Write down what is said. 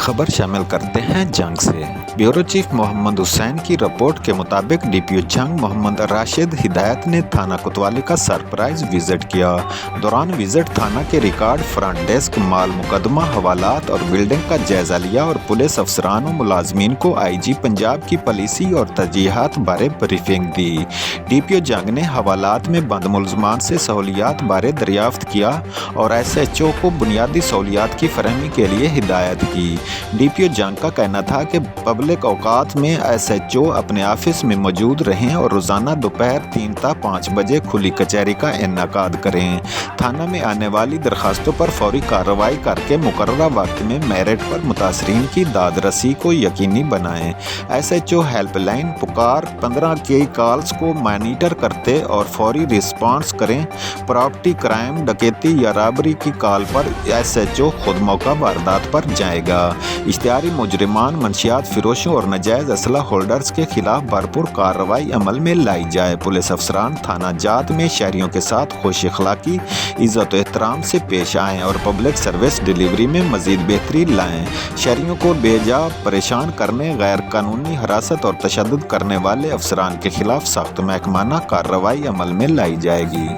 खबर शामिल करते हैं जंग से। ब्यूरो चीफ मोहम्मद हुसैन की रिपोर्ट के मुताबिक डीपीओ जंग मोहम्मद राशिद हिदायत ने थाना कोतवाली का सरप्राइज विजिट किया। दौरान विजिट थाना के रिकॉर्ड, फ्रंट डेस्क, माल मुकदमा, हवालात और बिल्डिंग का जायजा लिया और पुलिस अफसरान और मुलाजमीन को आईजी पंजाब की पॉलिसी और तरजीहात बारे ब्रीफिंग दी। डीपीओ जंग ने हवालात में बंद मुलजमान से सहूलियात बारे दरियाफ्त किया और SHO को बुनियादी सहूलियात की फरहमी के लिए हिदायत की। डीपीओ जंग का कहना था कि पब्लिक औकात में SHO अपने ऑफिस में मौजूद रहें और रोज़ाना दोपहर 3 से 5 बजे खुली कचहरी का इनेकाद करें। थाना में आने वाली दरखास्तों पर फौरी कार्रवाई करके मुकर्ररा वक्त में मेरिट पर मुतासरीन की दाद रसी को यकीनी बनाएं। SHO हेल्पलाइन पुकार 15 के कॉल्स को मॉनिटर करते और फौरी रिस्पांस करें। प्रॉपर्टी क्राइम, डकैती या रॉबरी की कॉल पर SHO खुद मौका वारदात पर जाएगा। इश्तिहारी मुजरिमान, मंशियात फिरोशों और नाजायज़ असला होल्डर्स के खिलाफ भरपूर कार्रवाई अमल में लाई जाए। पुलिस अफसरान थाना जात में शहरियों के साथ खुश अखलाकी, इज़्ज़त एहतराम से पेश आएँ और पब्लिक सर्विस डिलीवरी में मज़ीद बेहतरी लाएँ। शहरियों को बेजा परेशान करने, गैर कानूनी हिरासत और तशद्दुद करने वाले अफसरान के खिलाफ सख्त महकमाना कार्रवाई अमल में लाई जाएगी।